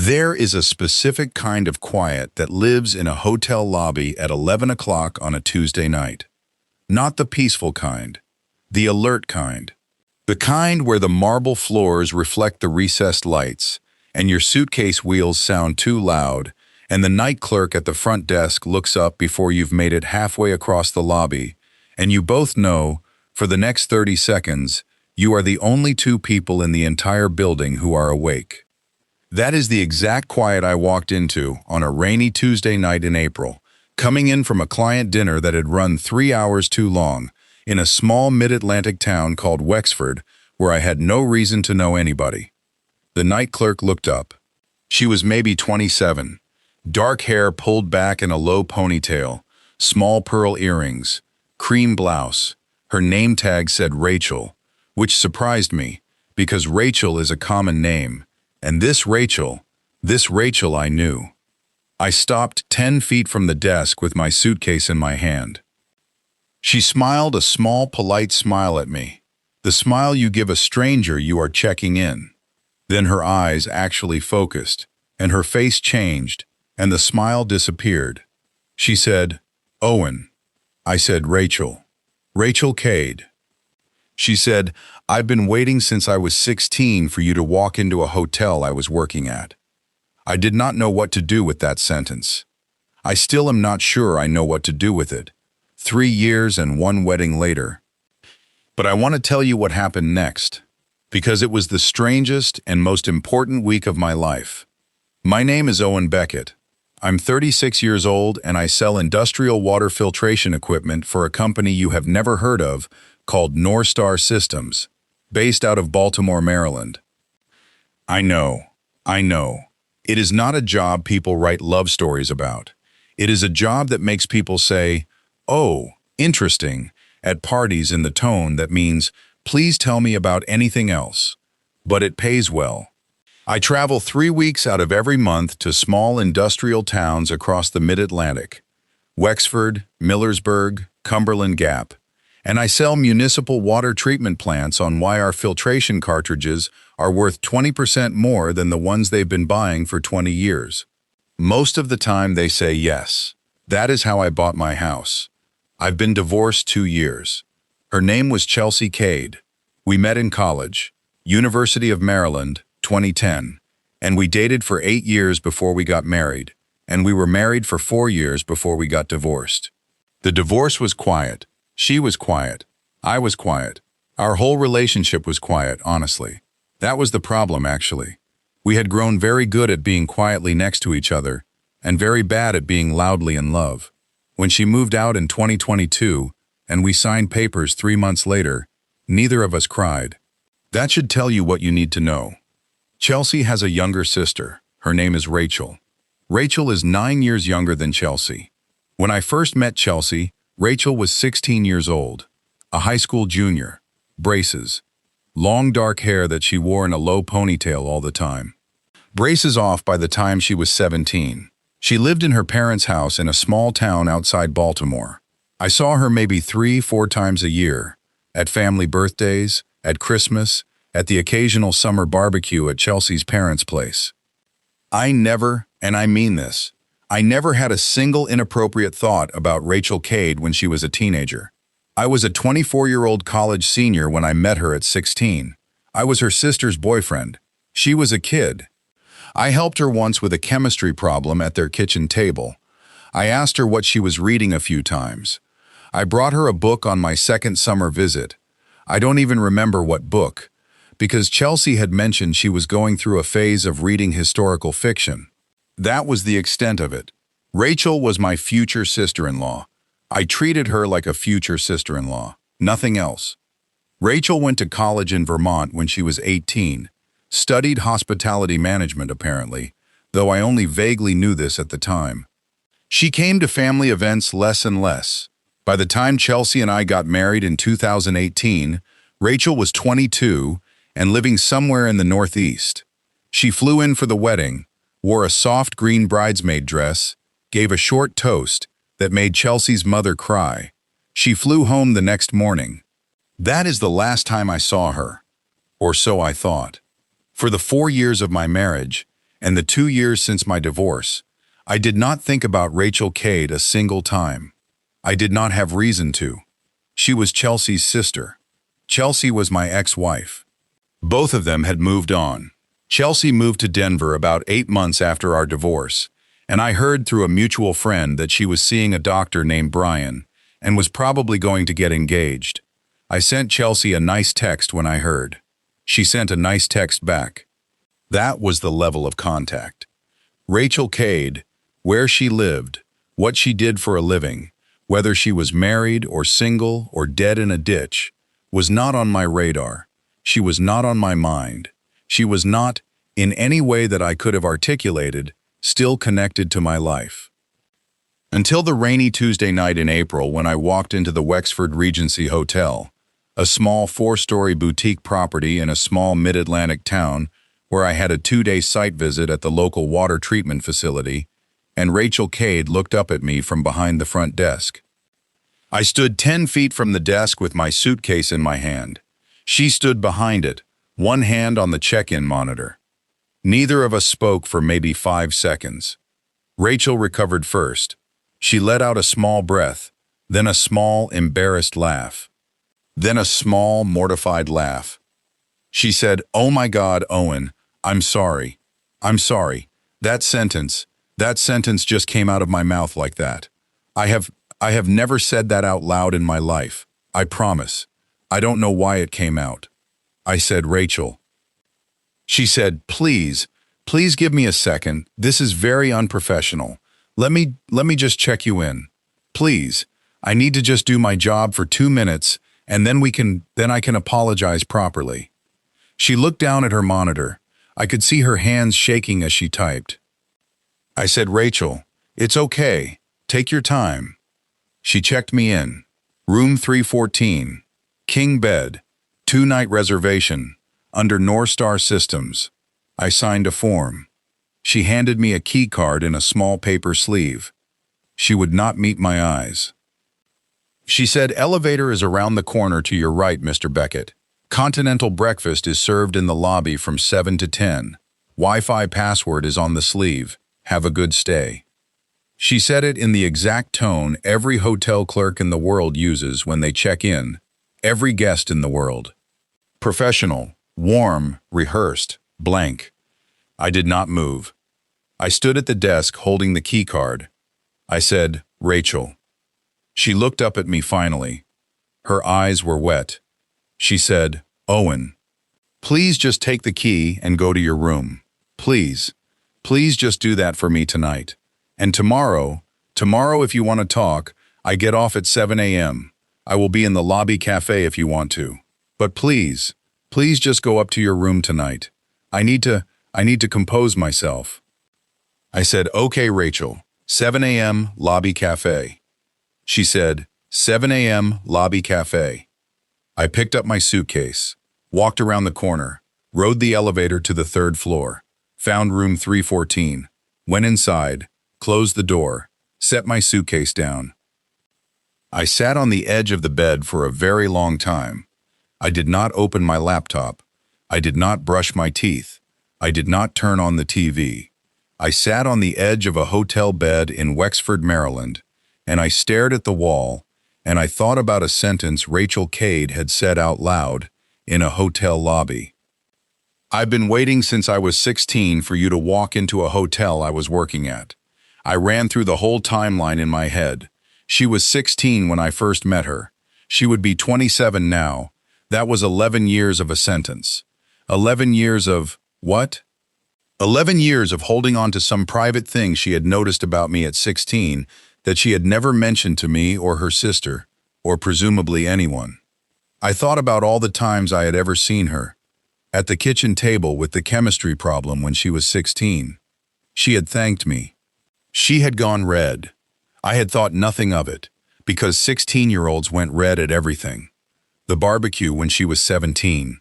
There is a specific kind of quiet that lives in a hotel lobby at 11 o'clock on a Tuesday night. Not the peaceful kind, the alert kind. The kind where the marble floors reflect the recessed lights, and your suitcase wheels sound too loud, and the night clerk at the front desk looks up before you've made it halfway across the lobby, and you both know, for the next 30 seconds, you are the only two people in the entire building who are awake. That is the exact quiet I walked into on a rainy Tuesday night in April, coming in from a client dinner that had run 3 hours too long, in a small mid-Atlantic town called Wexford, where I had no reason to know anybody. The night clerk looked up. She was maybe 27, dark hair pulled back in a low ponytail, small pearl earrings, cream blouse. Her name tag said Rachel, which surprised me, because Rachel is a common name, and this Rachel I knew. I stopped 10 feet from the desk with my suitcase in my hand. She smiled a small, polite smile at me, the smile you give a stranger you are checking in. Then her eyes actually focused, and her face changed, and the smile disappeared. She said, "Owen." I said, "Rachel. Rachel Cade." She said, "I've been waiting since I was 16 for you to walk into a hotel I was working at." I did not know what to do with that sentence. I still am not sure I know what to do with it, 3 years and 1 wedding later. But I want to tell you what happened next, because it was the strangest and most important week of my life. My name is Owen Beckett. I'm 36 years old and I sell industrial water filtration equipment for a company you have never heard of called North Star Systems, based out of Baltimore, Maryland. I know. It is not a job people write love stories about. It is a job that makes people say, "Oh, interesting," at parties in the tone that means, "Please tell me about anything else." But it pays well. I travel 3 weeks out of every month to small industrial towns across the mid-Atlantic, Wexford, Millersburg, Cumberland Gap, and I sell municipal water treatment plants on why our filtration cartridges are worth 20% more than the ones they've been buying for 20 years. Most of the time they say yes. That is how I bought my house. I've been divorced 2 years. Her name was Chelsea Cade. We met in college, University of Maryland, 2010, and we dated for 8 years before we got married, and we were married for 4 years before we got divorced. The divorce was quiet. She was quiet. I was quiet. Our whole relationship was quiet, honestly. That was the problem, actually. We had grown very good at being quietly next to each other, and very bad at being loudly in love. When she moved out in 2022, and we signed papers 3 months later, neither of us cried. That should tell you what you need to know. Chelsea has a younger sister. Her name is Rachel. Rachel is 9 years younger than Chelsea. When I first met Chelsea, Rachel was 16 years old, a high school junior, braces, long dark hair that she wore in a low ponytail all the time. Braces off by the time she was 17. She lived in her parents' house in a small town outside Baltimore. I saw her maybe 3-4 times a year, at family birthdays, at Christmas, at the occasional summer barbecue at Chelsea's parents' place. I never, and I mean this, I never had a single inappropriate thought about Rachel Cade when she was a teenager. I was a 24-year-old college senior when I met her at 16. I was her sister's boyfriend. She was a kid. I helped her once with a chemistry problem at their kitchen table. I asked her what she was reading a few times. I brought her a book on my second summer visit. I don't even remember what book, because Chelsea had mentioned she was going through a phase of reading historical fiction. That was the extent of it. Rachel was my future sister-in-law. I treated her like a future sister-in-law, nothing else. Rachel went to college in Vermont when she was 18, studied hospitality management apparently, though I only vaguely knew this at the time. She came to family events less and less. By the time Chelsea and I got married in 2018, Rachel was 22 and living somewhere in the Northeast. She flew in for the wedding, wore a soft green bridesmaid dress, gave a short toast that made Chelsea's mother cry. She flew home the next morning. That is the last time I saw her, or so I thought. For the 4 years of my marriage, and the 2 years since my divorce, I did not think about Rachel Cade a single time. I did not have reason to. She was Chelsea's sister. Chelsea was my ex-wife. Both of them had moved on. Chelsea moved to Denver about 8 months after our divorce, and I heard through a mutual friend that she was seeing a doctor named Brian and was probably going to get engaged. I sent Chelsea a nice text when I heard. She sent a nice text back. That was the level of contact. Rachel Cade, where she lived, what she did for a living, whether she was married or single or dead in a ditch, was not on my radar. She was not on my mind. She was not, in any way that I could have articulated, still connected to my life. Until the rainy Tuesday night in April when I walked into the Wexford Regency Hotel, a small 4-story boutique property in a small mid-Atlantic town where I had a 2-day site visit at the local water treatment facility, and Rachel Cade looked up at me from behind the front desk. I stood 10 feet from the desk with my suitcase in my hand. She stood behind it, one hand on the check-in monitor. Neither of us spoke for maybe 5 seconds. Rachel recovered first. She let out a small breath, then a small, embarrassed laugh. Then a small, mortified laugh. She said, "Oh my God, Owen, I'm sorry. I'm sorry. That sentence just came out of my mouth like that. I have never said that out loud in my life. I promise. I don't know why it came out." I said, "Rachel." She said, please give me a second. This is very unprofessional. Let me just check you in. Please. I need to just do my job for 2 minutes, and then I can apologize properly." She looked down at her monitor. I could see her hands shaking as she typed. I said, "Rachel, it's okay. Take your time." She checked me in. Room 314. King bed. 2-night reservation. Under North Star Systems. I signed a form. She handed me a key card in a small paper sleeve. She would not meet my eyes. She said, "Elevator is around the corner to your right, Mr. Beckett. Continental breakfast is served in the lobby from 7 to 10. Wi-Fi password is on the sleeve. Have a good stay." She said it in the exact tone every hotel clerk in the world uses when they check in. Every guest in the world. Professional, warm, rehearsed, blank. I did not move. I stood at the desk holding the key card. I said, "Rachel." She looked up at me finally. Her eyes were wet. She said, "Owen, please just take the key and go to your room. Please. Please just do that for me tonight. And tomorrow if you want to talk, I get off at 7 a.m. I will be in the lobby cafe if you want to. But please just go up to your room tonight. I need to compose myself." I said, "Okay, Rachel, 7 a.m. lobby cafe." She said, 7 a.m. lobby cafe. I picked up my suitcase, walked around the corner, rode the elevator to the 3rd floor, found room 314, went inside, closed the door, set my suitcase down. I sat on the edge of the bed for a very long time. I did not open my laptop. I did not brush my teeth. I did not turn on the TV. I sat on the edge of a hotel bed in Wexford, Maryland, and I stared at the wall, and I thought about a sentence Rachel Cade had said out loud in a hotel lobby. "I've been waiting since I was 16 for you to walk into a hotel I was working at." I ran through the whole timeline in my head. She was 16 when I first met her. She would be 27 now. That was 11 years of a sentence. 11 years of what? 11 years of holding on to some private thing she had noticed about me at 16 that she had never mentioned to me or her sister, or presumably anyone. I thought about all the times I had ever seen her. At the kitchen table with the chemistry problem when she was 16. She had thanked me. She had gone red. I had thought nothing of it, because 16-year-olds went red at everything. The barbecue when she was 17.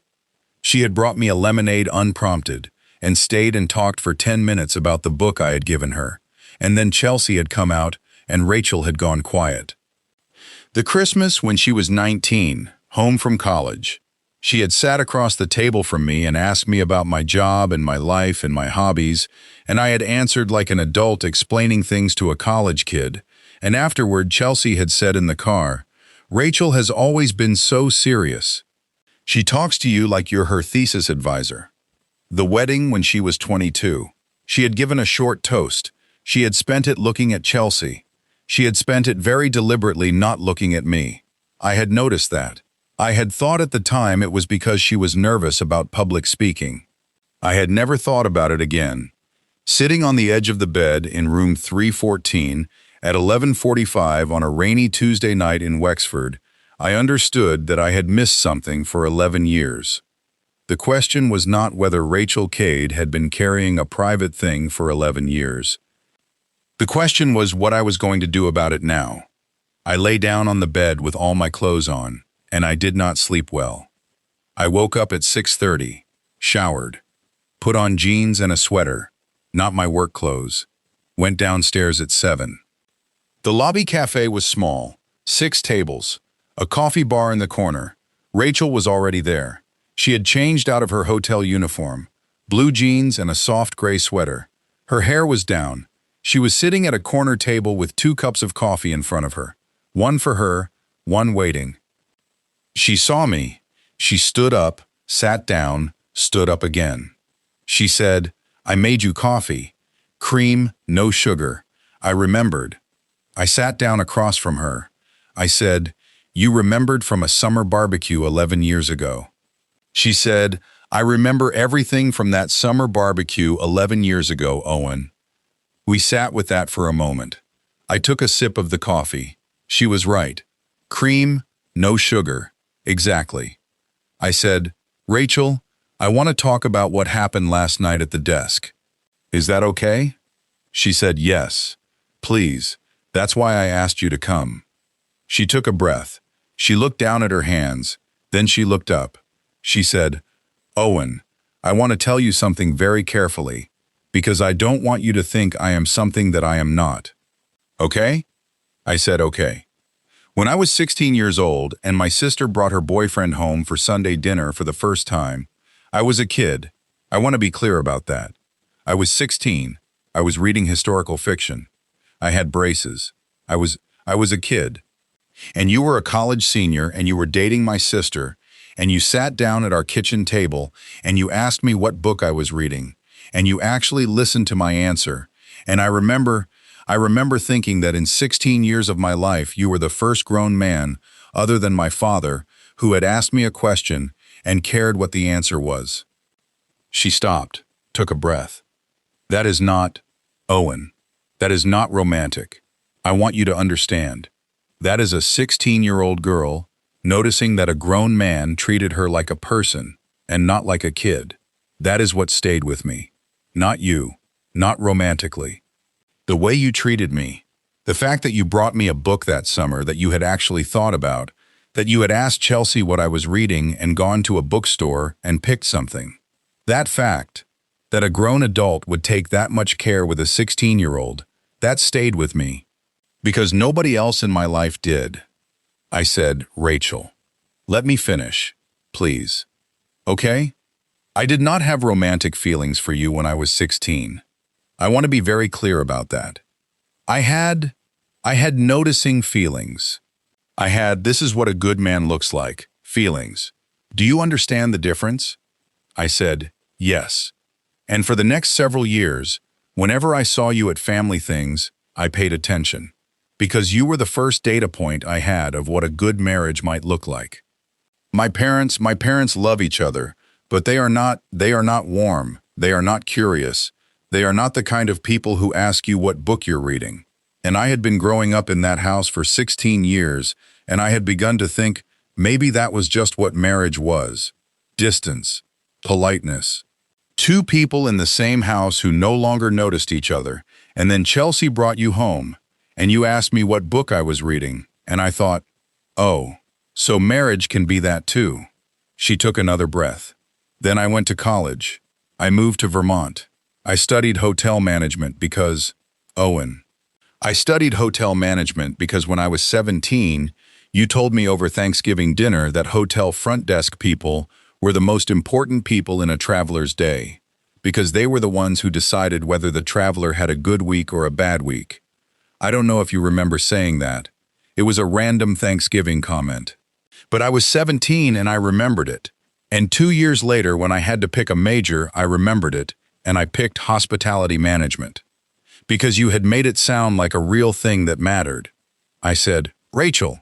She had brought me a lemonade unprompted, and stayed and talked for 10 minutes about the book I had given her, and then Chelsea had come out, and Rachel had gone quiet. The Christmas when she was 19, home from college. She had sat across the table from me and asked me about my job and my life and my hobbies, and I had answered like an adult explaining things to a college kid. And afterward, Chelsea had said in the car, "Rachel has always been so serious. She talks to you like you're her thesis advisor." The wedding when she was 22. She had given a short toast. She had spent it looking at Chelsea. She had spent it very deliberately not looking at me. I had noticed that. I had thought at the time it was because she was nervous about public speaking. I had never thought about it again. Sitting on the edge of the bed in room 314 at 11:45 on a rainy Tuesday night in Wexford, I understood that I had missed something for 11 years. The question was not whether Rachel Cade had been carrying a private thing for 11 years. The question was what I was going to do about it now. I lay down on the bed with all my clothes on, and I did not sleep well. I woke up at 6:30, showered, put on jeans and a sweater, not my work clothes, went downstairs at 7. The lobby cafe was small, 6 tables, a coffee bar in the corner. Rachel was already there. She had changed out of her hotel uniform, blue jeans and a soft gray sweater. Her hair was down. She was sitting at a corner table with 2 cups of coffee in front of her, one for her, one waiting. She saw me. She stood up, sat down, stood up again. She said, "I made you coffee. Cream, no sugar." I remembered. I sat down across from her. I said, "You remembered from a summer barbecue 11 years ago." She said, "I remember everything from that summer barbecue 11 years ago, Owen." We sat with that for a moment. I took a sip of the coffee. She was right. Cream, no sugar. Exactly. I said, "Rachel, I want to talk about what happened last night at the desk. Is that okay?" She said, "Yes. Please. That's why I asked you to come." She took a breath. She looked down at her hands. Then she looked up. She said, "Owen, I want to tell you something very carefully, because I don't want you to think I am something that I am not. Okay?" I said, "Okay." When I was 16 years old and my sister brought her boyfriend home for Sunday dinner for the first time, I was a kid. I want to be clear about that. I was 16. I was reading historical fiction. I had braces. I was a kid. And you were a college senior and you were dating my sister, and you sat down at our kitchen table and you asked me what book I was reading, and you actually listened to my answer. And I remember thinking that in 16 years of my life, you were the first grown man, other than my father, who had asked me a question and cared what the answer was. She stopped, took a breath. That is not, Owen, that is not romantic. I want you to understand. That is a 16-year-old girl noticing that a grown man treated her like a person and not like a kid. That is what stayed with me. Not you, not romantically. The way you treated me, the fact that you brought me a book that summer that you had actually thought about, that you had asked Chelsea what I was reading and gone to a bookstore and picked something. That fact, that a grown adult would take that much care with a 16-year-old, that stayed with me. Because nobody else in my life did. I said, "Rachel, let me finish, please. Okay? I did not have romantic feelings for you when I was 16. I want to be very clear about that. I had noticing feelings. This is what a good man looks like, feelings. Do you understand the difference?" I said, "Yes." And for the next several years, whenever I saw you at family things, I paid attention. Because you were the first data point I had of what a good marriage might look like. My parents love each other, but they are not warm, they are not curious. They are not the kind of people who ask you what book you're reading. And I had been growing up in that house for 16 years, and I had begun to think maybe that was just what marriage was. Distance, politeness. 2 people in the same house who no longer noticed each other, and then Chelsea brought you home, and you asked me what book I was reading, and I thought, oh, so marriage can be that too. She took another breath. Then I went to college. I moved to Vermont. I studied hotel management because, Owen, I studied hotel management because when I was 17, You told me over Thanksgiving dinner that hotel front desk people were the most important people in a traveler's day, because they were the ones who decided whether the traveler had a good week or a bad week. I don't know if you remember saying that. It was a random Thanksgiving comment. But I was 17 and I remembered it. And 2 years later, when I had to pick a major, I remembered it, and I picked hospitality management. Because you had made it sound like a real thing that mattered. I said, Rachel,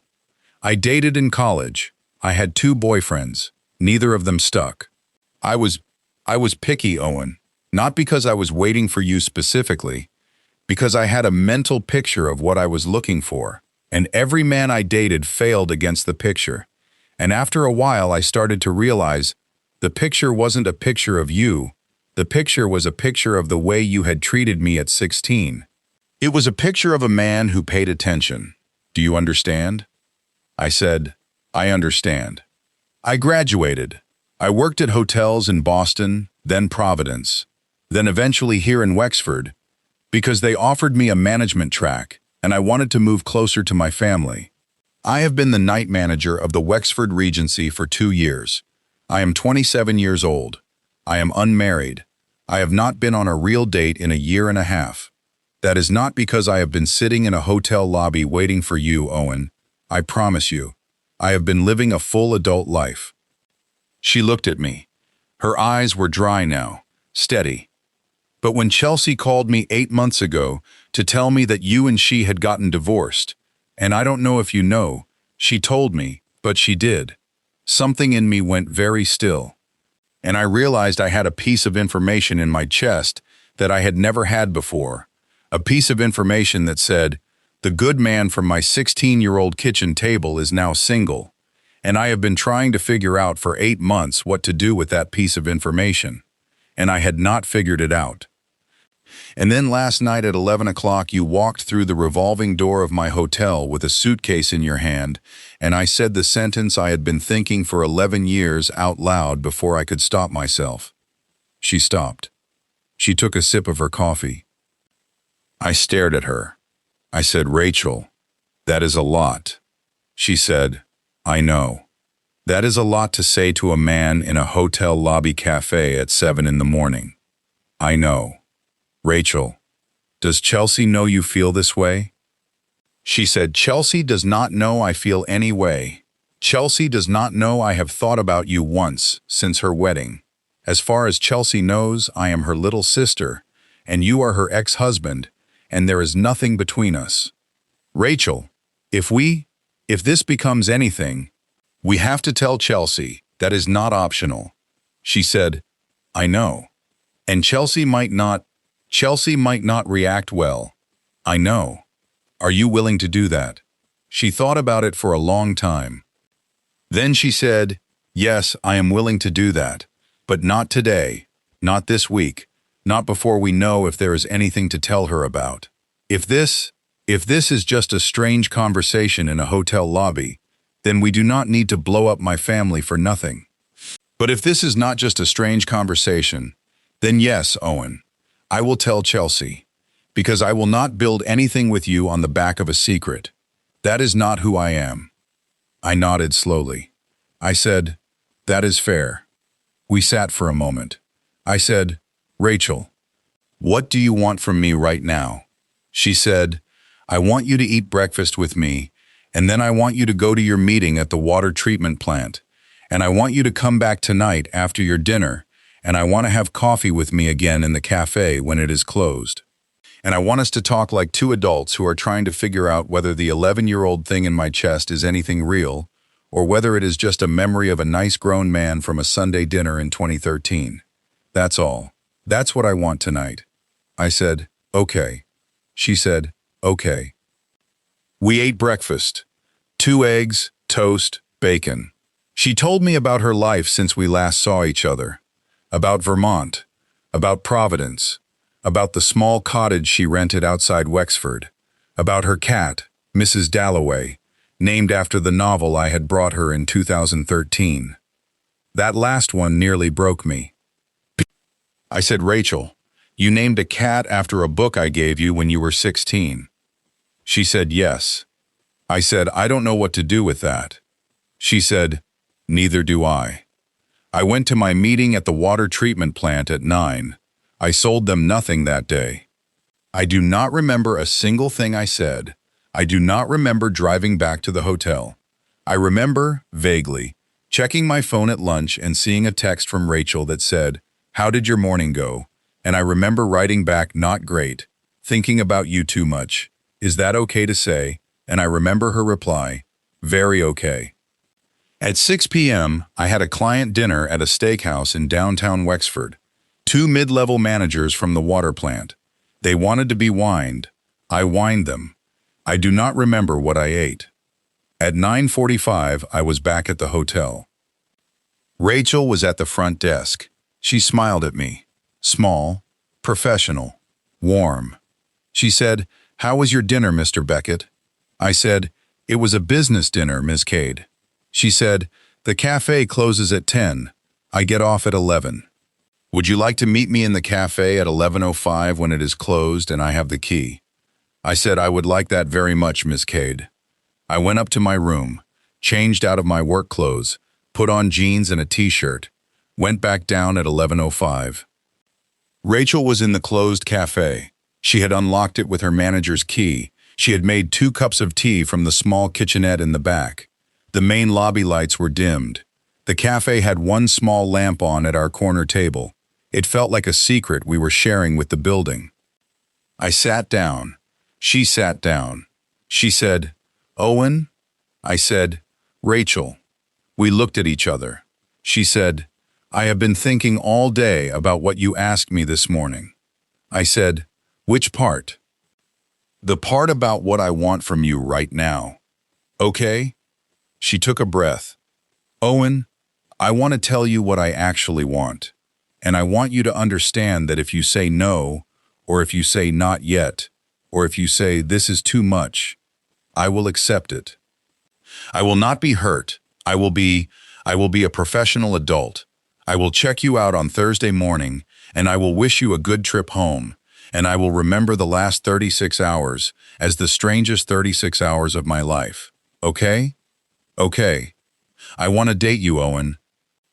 I dated in college. I had 2 boyfriends. Neither of them stuck. I was picky, Owen. Not because I was waiting for you specifically, because I had a mental picture of what I was looking for. And every man I dated failed against the picture. And after a while, I started to realize the picture wasn't a picture of you. The picture was a picture of the way you had treated me at 16. It was a picture of a man who paid attention. Do you understand? I said, I understand. I graduated. I worked at hotels in Boston, then Providence, then eventually here in Wexford, because they offered me a management track and I wanted to move closer to my family. I have been the night manager of the Wexford Regency for 2 years. I am 27 years old. I am unmarried. I have not been on a real date in a year and a half. That is not because I have been sitting in a hotel lobby waiting for you, Owen. I promise you, I have been living a full adult life. She looked at me. Her eyes were dry now, steady. But when Chelsea called me 8 months ago to tell me that you and she had gotten divorced, and I don't know if you know, she told me, but she did. Something in me went very still. And I realized I had a piece of information in my chest that I had never had before. A piece of information that said, the good man from my 16-year-old kitchen table is now single, and I have been trying to figure out for 8 months what to do with that piece of information, and I had not figured it out. And then last night at 11 o'clock you walked through the revolving door of my hotel with a suitcase in your hand, and I said the sentence I had been thinking for 11 years out loud before I could stop myself. She stopped. She took a sip of her coffee. I stared at her. I said, Rachel, that is a lot. She said, I know. That is a lot to say to a man in a hotel lobby cafe at 7 in the morning. I know. Rachel, does Chelsea know you feel this way? She said, Chelsea does not know I feel any way. Chelsea does not know I have thought about you once since her wedding. As far as Chelsea knows, I am her little sister, and you are her ex-husband, and there is nothing between us. Rachel, if this becomes anything, we have to tell Chelsea. That is not optional. She said, I know. And Chelsea might not react well. I know. Are you willing to do that? She thought about it for a long time. Then she said, yes, I am willing to do that, but not today, not this week, not before we know if there is anything to tell her about. If this is just a strange conversation in a hotel lobby, then we do not need to blow up my family for nothing. But if this is not just a strange conversation, then yes, Owen, I will tell Chelsea, because I will not build anything with you on the back of a secret. That is not who I am. I nodded slowly. I said, that is fair. We sat for a moment. I said, Rachel, what do you want from me right now? She said, I want you to eat breakfast with me, and then I want you to go to your meeting at the water treatment plant, and I want you to come back tonight after your dinner, and I want to have coffee with me again in the cafe when it is closed. And I want us to talk like 2 adults who are trying to figure out whether the 11-year-old thing in my chest is anything real, or whether it is just a memory of a nice grown man from a Sunday dinner in 2013. That's all. That's what I want tonight. I said, okay. She said, okay. We ate breakfast. 2 eggs, toast, bacon. She told me about her life since we last saw each other. About Vermont. About Providence. About the small cottage she rented outside Wexford. About her cat, Mrs. Dalloway, named after the novel I had brought her in 2013. That last one nearly broke me. I said, Rachel, you named a cat after a book I gave you when you were 16. She said yes. I said, I don't know what to do with that. She said, neither do I. I went to my meeting at the water treatment plant at 9. I sold them nothing that day. I do not remember a single thing I said. I do not remember driving back to the hotel. I remember, vaguely, checking my phone at lunch and seeing a text from Rachel that said, "How did your morning go?" And I remember writing back, "Not great. Thinking about you too much. Is that okay to say?" And I remember her reply, "Very okay." At 6 p.m., I had a client dinner at a steakhouse in downtown Wexford. 2 mid-level managers from the water plant. They wanted to be wined. I wined them. I do not remember what I ate. At 9:45, I was back at the hotel. Rachel was at the front desk. She smiled at me. Small, professional, warm. She said, "How was your dinner, Mr. Beckett?" I said, "It was a business dinner, Ms. Cade." She said, "The cafe closes at 10. I get off at 11. Would you like to meet me in the cafe at 11:05 when it is closed and I have the key?" I said, "I would like that very much, Ms. Cade." I went up to my room, changed out of my work clothes, put on jeans and a t-shirt, went back down at 11:05. Rachel was in the closed cafe. She had unlocked it with her manager's key. She had made 2 cups of tea from the small kitchenette in the back. The main lobby lights were dimmed. The cafe had 1 small lamp on at our corner table. It felt like a secret we were sharing with the building. I sat down. She sat down. She said, "Owen?" I said, "Rachel." We looked at each other. She said, "I have been thinking all day about what you asked me this morning." I said, "Which part?" "The part about what I want from you right now. Okay?" She took a breath. "Owen, I want to tell you what I actually want. And I want you to understand that if you say no, or if you say not yet, or if you say this is too much, I will accept it. I will not be hurt. I will be a professional adult. I will check you out on Thursday morning, and I will wish you a good trip home, and I will remember the last 36 hours as the strangest 36 hours of my life. Okay? Okay. I want to date you, Owen.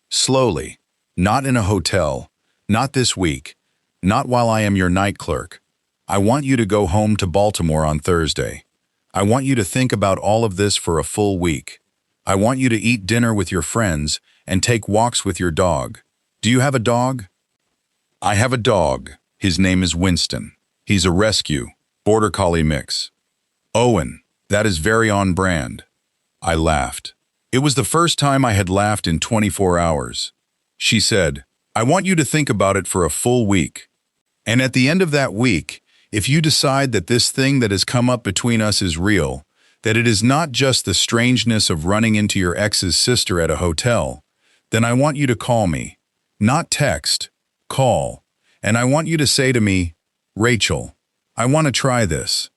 Slowly. Not in a hotel. Not this week. Not while I am your night clerk. I want you to go home to Baltimore on Thursday. I want you to think about all of this for a full week. I want you to eat dinner with your friends and take walks with your dog. Do you have a dog? I have a dog. His name is Winston. He's a rescue, border collie mix. Owen, that is very on brand. I laughed. It was the first time I had laughed in 24 hours. She said, "I want you to think about it for a full week. And at the end of that week, if you decide that this thing that has come up between us is real, that it is not just the strangeness of running into your ex's sister at a hotel, then I want you to call me. Not text, call. And I want you to say to me, 'Rachel, I want to try this.'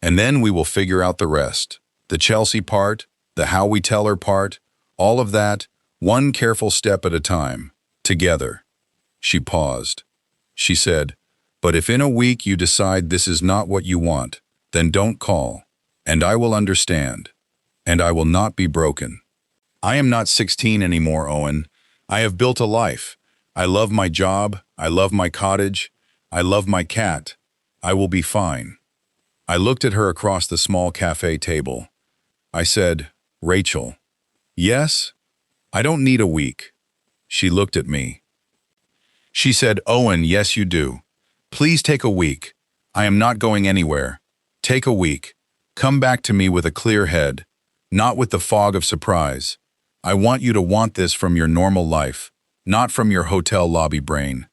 And then we will figure out the rest. The Chelsea part, the how we tell her part, all of that, one careful step at a time, together." She paused. She said, "But if in a week you decide this is not what you want, then don't call, and I will understand, and I will not be broken. I am not 16 anymore, Owen. I have built a life. I love my job. I love my cottage. I love my cat. I will be fine." I looked at her across the small cafe table. I said, "Rachel." "Yes? I don't need a week." She looked at me. She said, "Owen, yes you do. Please take a week. I am not going anywhere. Take a week. Come back to me with a clear head, not with the fog of surprise. I want you to want this from your normal life, not from your hotel lobby brain."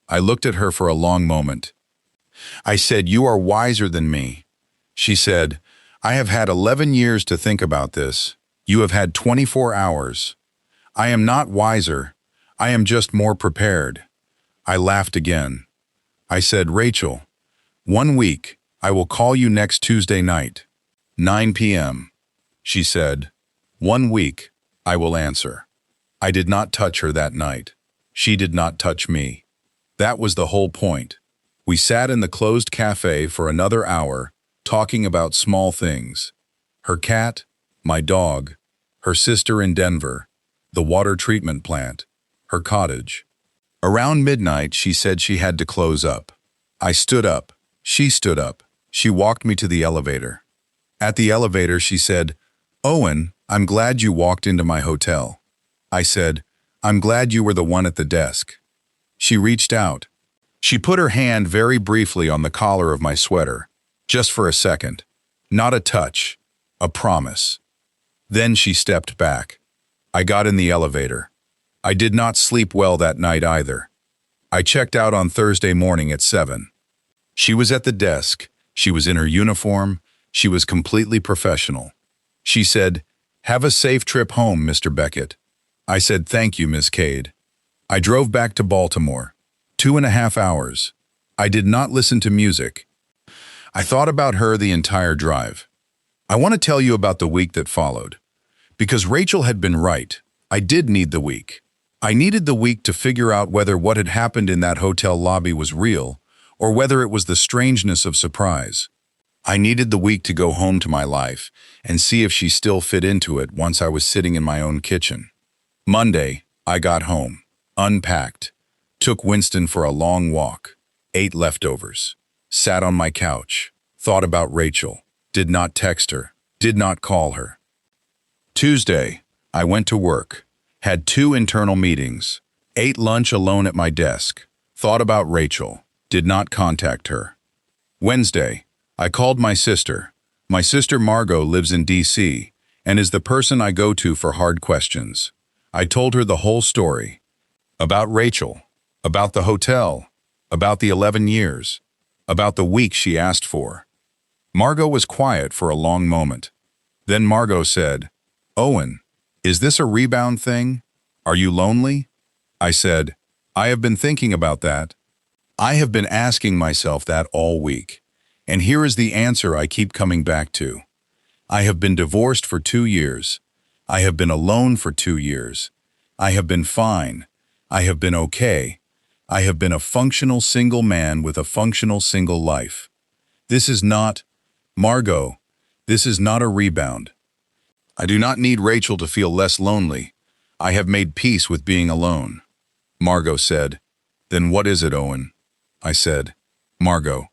I looked at her for a long moment. I said, "You are wiser than me." She said, "I have had 11 years to think about this. You have had 24 hours. I am not wiser. I am just more prepared." I laughed again. I said, "Rachel, 1 week. I will call you next Tuesday night, 9 p.m. She said, "1 week. I will answer." I did not touch her that night. She did not touch me. That was the whole point. We sat in the closed cafe for another hour, talking about small things. her cat, my dog, her sister in Denver, the water treatment plant, her cottage. Around midnight, she said she had to close up. I stood up. She stood up. She walked me to the elevator. At the elevator, she said, "Owen, I'm glad you walked into my hotel." I said, "I'm glad you were the one at the desk." She reached out. She put her hand very briefly on the collar of my sweater, just for a second. Not a touch, a promise. Then she stepped back. I got in the elevator. I did not sleep well that night either. I checked out on Thursday morning at 7. She was at the desk. She was in her uniform. She was completely professional. She said, "Have a safe trip home, Mr. Beckett." I said, "Thank you, Miss Cade." I drove back to Baltimore. 2.5 hours. I did not listen to music. I thought about her the entire drive. I want to tell you about the week that followed. Because Rachel had been right, I did need the week. I needed the week to figure out whether what had happened in that hotel lobby was real, or whether it was the strangeness of surprise. I needed the week to go home to my life and see if she still fit into it once I was sitting in my own kitchen. Monday, I got home, unpacked, took Winston for a long walk, ate leftovers, sat on my couch, thought about Rachel, did not text her, did not call her. Tuesday, I went to work, had 2 internal meetings, ate lunch alone at my desk, thought about Rachel, did not contact her. Wednesday, I called my sister. My sister Margot lives in D.C. and is the person I go to for hard questions. I told her the whole story. About Rachel, about the hotel, about the 11 years, about the week she asked for. Margot was quiet for a long moment. Then Margot said, "Owen, is this a rebound thing? Are you lonely?" I said, "I have been thinking about that. I have been asking myself that all week. And here is the answer I keep coming back to. I have been divorced for 2 years. I have been alone for 2 years. I have been fine. I have been okay. I have been a functional single man with a functional single life. This is not, Margot, this is not a rebound. I do not need Rachel to feel less lonely. I have made peace with being alone." Margot said, "Then what is it, Owen?" I said, "Margot,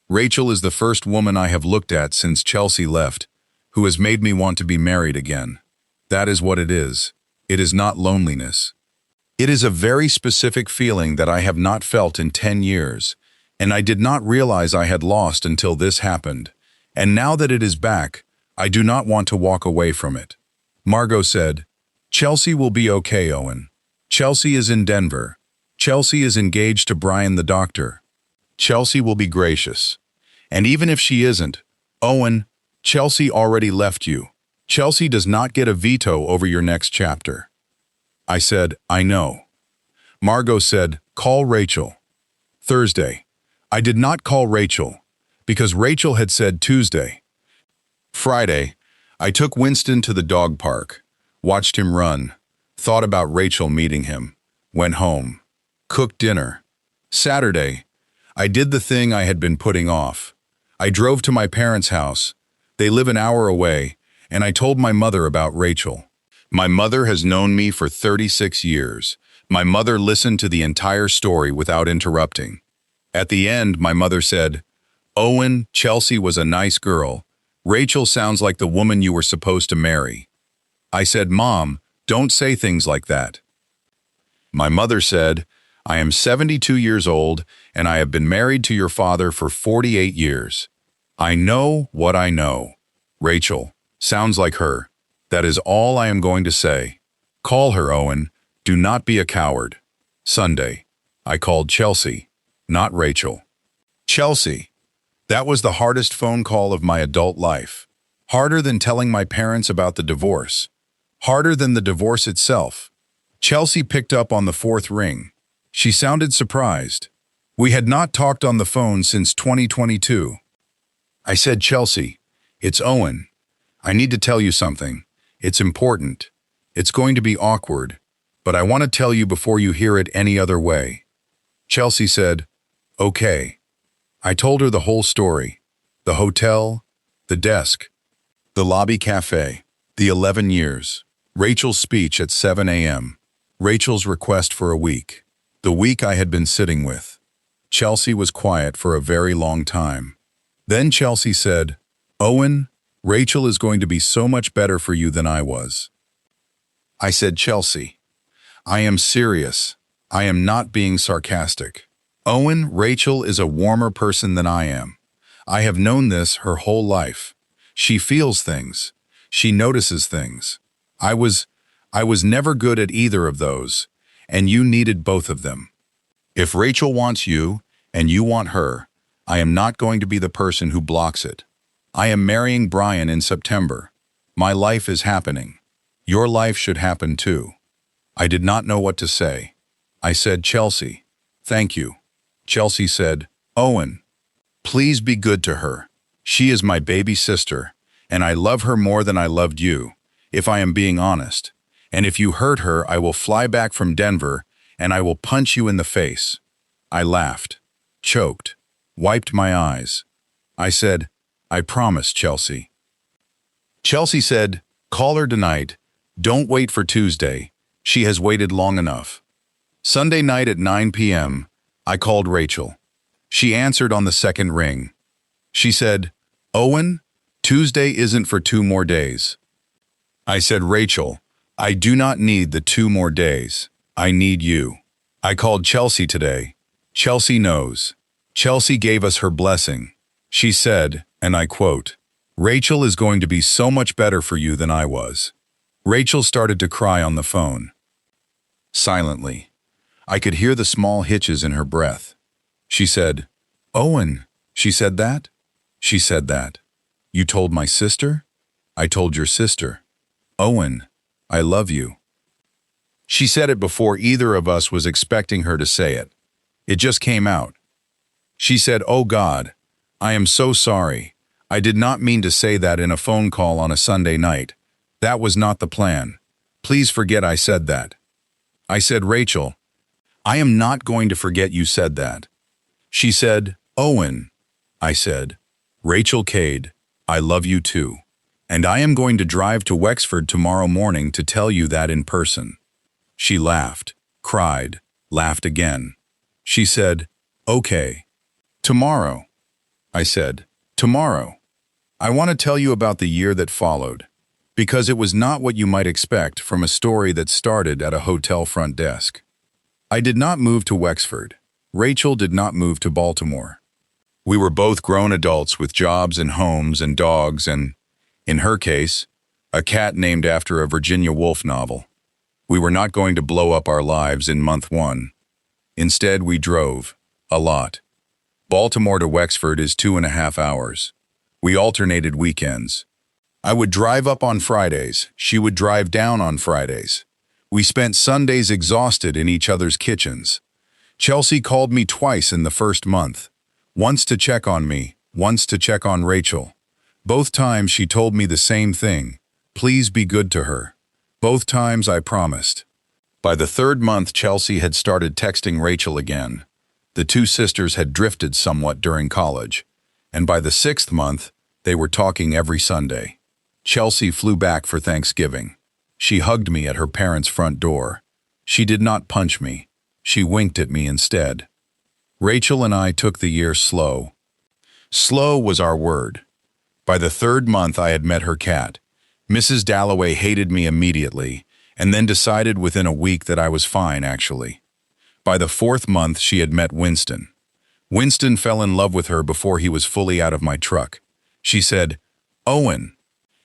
Rachel is the first woman I have looked at since Chelsea left, who has made me want to be married again. That is what it is. It is not loneliness. It is a very specific feeling that I have not felt in 10 years, and I did not realize I had lost until this happened. And now that it is back, I do not want to walk away from it." Margot said, "Chelsea will be okay, Owen. Chelsea is in Denver. Chelsea is engaged to Brian the doctor. Chelsea will be gracious. And even if she isn't, Owen, Chelsea already left you. Chelsea does not get a veto over your next chapter." I said, "I know." Margot said, "Call Rachel." Thursday. I did not call Rachel, because Rachel had said Tuesday. Friday, I took Winston to the dog park, watched him run, thought about Rachel meeting him, went home, cooked dinner. Saturday, I did the thing I had been putting off. I drove to my parents' house. They live an hour away, and I told my mother about Rachel. My mother has known me for 36 years. My mother listened to the entire story without interrupting. At the end, my mother said, "Owen, Chelsea was a nice girl. Rachel sounds like the woman you were supposed to marry." I said, "Mom, don't say things like that." My mother said, "I am 72 years old, and I have been married to your father for 48 years. I know what I know. Rachel sounds like her. That is all I am going to say. Call her, Owen. Do not be a coward." Sunday, I called Chelsea, not Rachel. Chelsea. That was the hardest phone call of my adult life. Harder than telling my parents about the divorce. Harder than the divorce itself. Chelsea picked up on the 4th ring. She sounded surprised. We had not talked on the phone since 2022. I said, "Chelsea, it's Owen. I need to tell you something. It's important. It's going to be awkward, but I want to tell you before you hear it any other way." Chelsea said, "Okay." I told her the whole story. The hotel, the desk, The lobby cafe. The 11 years. Rachel's speech at 7 a.m. Rachel's request for a week. The week I had been sitting with. Chelsea was quiet for a very long time. Then Chelsea said, "Owen, Rachel is going to be so much better for you than I was." I said, "Chelsea, I am serious. I am not being sarcastic. Owen, Rachel is a warmer person than I am. I have known this her whole life. She feels things. She notices things. I was never good at either of those, and you needed both of them. If Rachel wants you, and you want her, I am not going to be the person who blocks it. I am marrying Brian in September. My life is happening. Your life should happen too." I did not know what to say. I said, "Chelsea, thank you." Chelsea said, "Owen, please be good to her. She is my baby sister, and I love her more than I loved you, if I am being honest. And if you hurt her, I will fly back from Denver, and I will punch you in the face." I laughed, choked, wiped my eyes. I said, "I promise, Chelsea." Chelsea said, "Call her tonight. Don't wait for Tuesday. She has waited long enough." Sunday night at 9 p.m., I called Rachel. She answered on the second ring. She said, "Owen, Tuesday isn't for 2 more days." I said, "Rachel, I do not need the 2 more days. I need you." I called Chelsea today. Chelsea knows. Chelsea gave us her blessing. She said, and I quote, "Rachel is going to be so much better for you than I was." Rachel started to cry on the phone. Silently. I could hear the small hitches in her breath. She said, "Owen, she said that? She said that. You told my sister? I told your sister. Owen, I love you." She said it before either of us was expecting her to say it. It just came out. She said, "Oh God, I am so sorry. I did not mean to say that in a phone call on a Sunday night. That was not the plan. Please forget I said that." I said, "Rachel, I am not going to forget you said that." She said, "Owen." I said, "Rachel Cade, I love you too. And I am going to drive to Wexford tomorrow morning to tell you that in person." She laughed, cried, laughed again. She said, "Okay. Tomorrow." I said, "Tomorrow. I want to tell you about the year that followed, because it was not what you might expect from a story that started at a hotel front desk. I did not move to Wexford. Rachel did not move to Baltimore. We were both grown adults with jobs and homes and dogs and, in her case, a cat named after a Virginia Woolf novel. We were not going to blow up our lives in month 1. Instead, we drove, a lot. Baltimore to Wexford is 2.5 hours. We alternated weekends. I would drive up on Fridays, she would drive down on Fridays. We spent Sundays exhausted in each other's kitchens. Chelsea called me twice in the first month, once to check on me, once to check on Rachel. Both times she told me the same thing, please be good to her. Both times I promised. By the 3rd month, Chelsea had started texting Rachel again. The 2 sisters had drifted somewhat during college, and by the 6th month, they were talking every Sunday. Chelsea flew back for Thanksgiving. She hugged me at her parents' front door. She did not punch me. She winked at me instead. Rachel and I took the year slow. Slow was our word. By the 3rd month, I had met her cat. Mrs. Dalloway hated me immediately, and then decided within a week that I was fine, actually. By the 4th month, she had met Winston. Winston fell in love with her before he was fully out of my truck. She said, "Owen,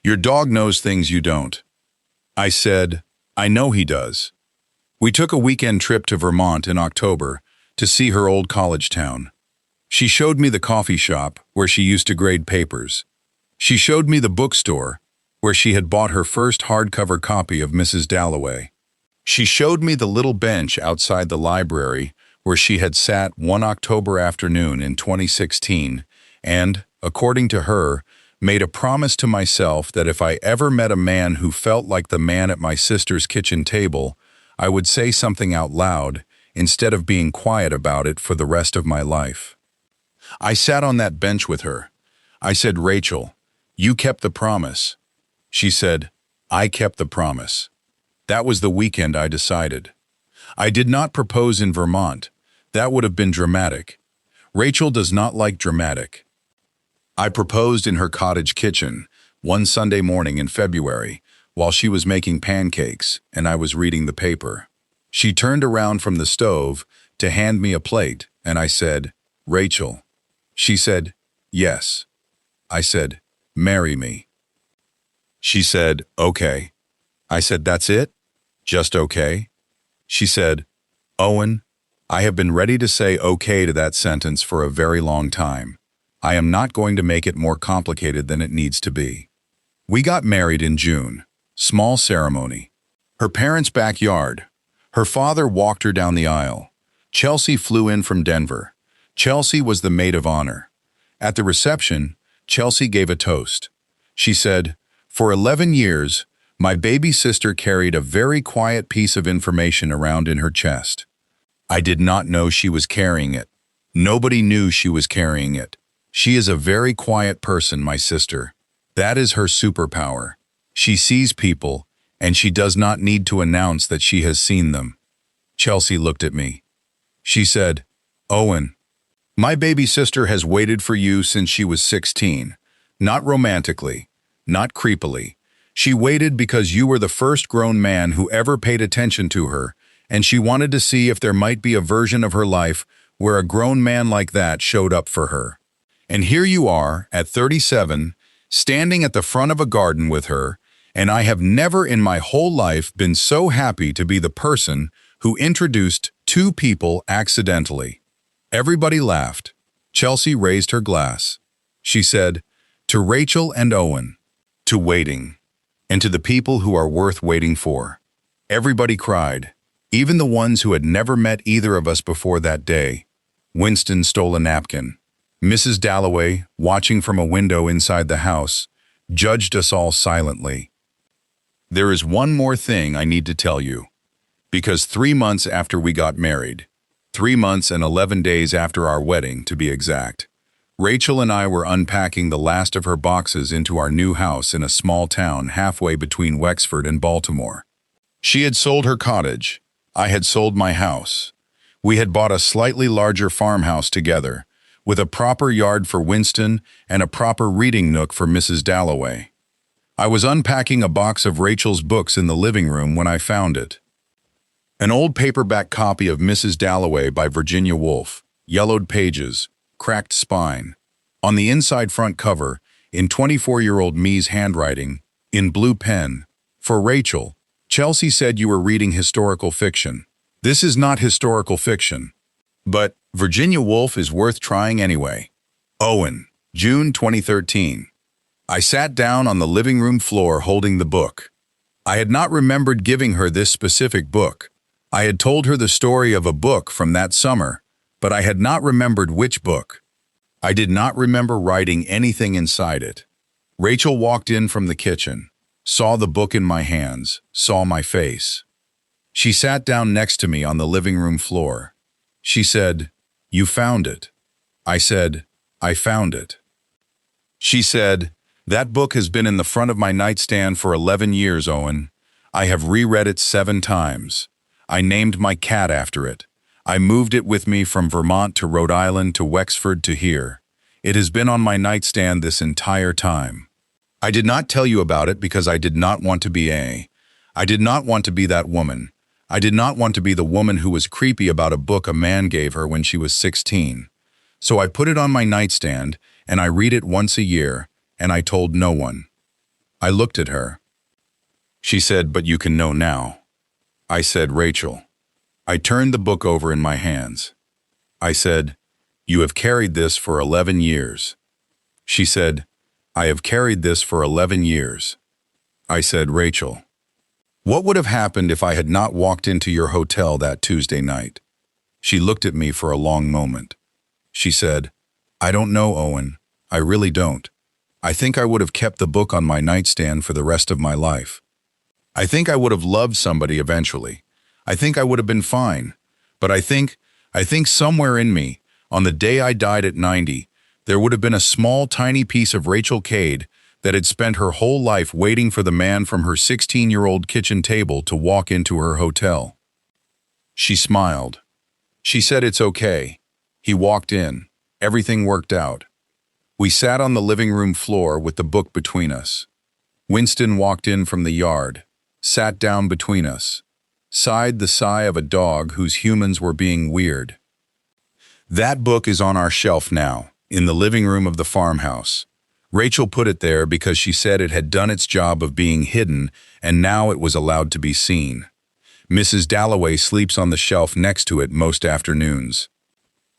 your dog knows things you don't." I said, "I know he does." We took a weekend trip to Vermont in October to see her old college town. She showed me the coffee shop where she used to grade papers. She showed me the bookstore where she had bought her first hardcover copy of Mrs. Dalloway. She showed me the little bench outside the library where she had sat one October afternoon in 2016 and, according to her, made a promise to myself that if I ever met a man who felt like the man at my sister's kitchen table, I would say something out loud instead of being quiet about it for the rest of my life. I sat on that bench with her. I said, "Rachel, you kept the promise. She said, I kept the promise. That was the weekend I decided. I did not propose in Vermont. That would have been dramatic. Rachel does not like dramatic. I proposed in her cottage kitchen one Sunday morning in February while she was making pancakes and I was reading the paper. She turned around from the stove to hand me a plate and I said, Rachel. She said, yes. I said, marry me. She said, okay. I said, that's it? Just okay? She said, Owen, I have been ready to say okay to that sentence for a very long time. I am not going to make it more complicated than it needs to be. We got married in June. Small ceremony. Her parents' backyard. Her father walked her down the aisle. Chelsea flew in from Denver. Chelsea was the maid of honor. At the reception, Chelsea gave a toast. She said, for 11 years, my baby sister carried a very quiet piece of information around in her chest. I did not know she was carrying it. Nobody knew she was carrying it. She is a very quiet person, my sister. That is her superpower. She sees people, and she does not need to announce that she has seen them. Chelsea looked at me. She said, Owen, my baby sister has waited for you since she was 16. Not romantically, not creepily. She waited because you were the first grown man who ever paid attention to her, and she wanted to see if there might be a version of her life where a grown man like that showed up for her. And here you are, at 37, standing at the front of a garden with her, and I have never in my whole life been so happy to be the person who introduced two people accidentally. Everybody laughed. Chelsea raised her glass. She said, to Rachel and Owen, to waiting, and to the people who are worth waiting for. Everybody cried, even the ones who had never met either of us before that day. Winston stole a napkin. Mrs. Dalloway, watching from a window inside the house, judged us all silently. There is one more thing I need to tell you. Because 3 months after we got married, 3 months and 11 days after our wedding, to be exact, Rachel and I were unpacking the last of her boxes into our new house in a small town halfway between Wexford and Baltimore. She had sold her cottage. I had sold my house. We had bought a slightly larger farmhouse together, with a proper yard for Winston and a proper reading nook for Mrs. Dalloway. I was unpacking a box of Rachel's books in the living room when I found it. An old paperback copy of Mrs. Dalloway by Virginia Woolf, yellowed pages, cracked spine. On the inside front cover, in 24-year-old me's handwriting, in blue pen, for Rachel, Chelsea said you were reading historical fiction. This is not historical fiction. But Virginia Woolf is worth trying anyway. Owen, June 2013. I sat down on the living room floor holding the book. I had not remembered giving her this specific book. I had told her the story of a book from that summer, but I had not remembered which book. I did not remember writing anything inside it. Rachel walked in from the kitchen, saw the book in my hands, saw my face. She sat down next to me on the living room floor. She said, you found it. I said, I found it. She said, that book has been in the front of my nightstand for 11 years, Owen. I have reread it 7 times. I named my cat after it. I moved it with me from Vermont to Rhode Island to Wexford to here. It has been on my nightstand this entire time. I did not tell you about it because I did not want to be I did not want to be that woman. I did not want to be the woman who was creepy about a book a man gave her when she was 16. So I put it on my nightstand, and I read it once a year, and I told no one. I looked at her. She said, but you can know now. I said, Rachel. I turned the book over in my hands. I said, you have carried this for 11 years. She said, I have carried this for 11 years. I said, Rachel. What would have happened if I had not walked into your hotel that Tuesday night? She looked at me for a long moment. She said, I don't know, Owen. I really don't. I think I would have kept the book on my nightstand for the rest of my life. I think I would have loved somebody eventually. I think I would have been fine. But I think somewhere in me, on the day I died at 90, there would have been a small, tiny piece of Rachel Cade that had spent her whole life waiting for the man from her 16-year-old kitchen table to walk into her hotel. She smiled. She said it's okay. He walked in. Everything worked out. We sat on the living room floor with the book between us. Winston walked in from the yard, sat down between us, sighed the sigh of a dog whose humans were being weird. That book is on our shelf now, in the living room of the farmhouse. Rachel put it there because she said it had done its job of being hidden and now it was allowed to be seen. Mrs. Dalloway sleeps on the shelf next to it most afternoons.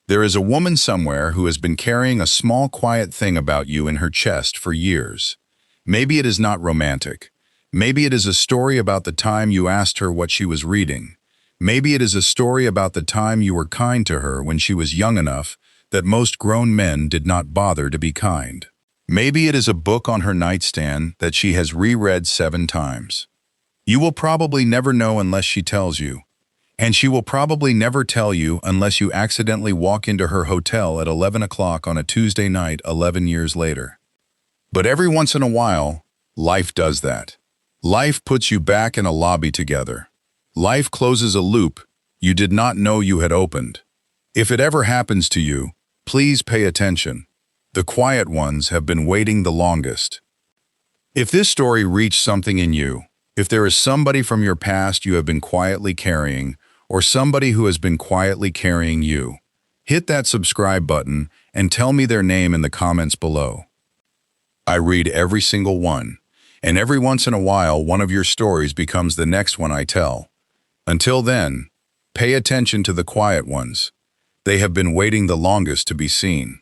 There is a woman somewhere who has been carrying a small quiet thing about you in her chest for years. Maybe it is not romantic. Maybe it is a story about the time you asked her what she was reading. Maybe it is a story about the time you were kind to her when she was young enough that most grown men did not bother to be kind. Maybe it is a book on her nightstand that she has reread 7 times. You will probably never know unless she tells you. And she will probably never tell you unless you accidentally walk into her hotel at 11 o'clock on a Tuesday night 11 years later. But every once in a while, life does that. Life puts you back in a lobby together. Life closes a loop you did not know you had opened. If it ever happens to you, please pay attention. The quiet ones have been waiting the longest. If this story reached something in you, if there is somebody from your past you have been quietly carrying, or somebody who has been quietly carrying you, hit that subscribe button and tell me their name in the comments below. I read every single one, and every once in a while one of your stories becomes the next one I tell. Until then, pay attention to the quiet ones. They have been waiting the longest to be seen.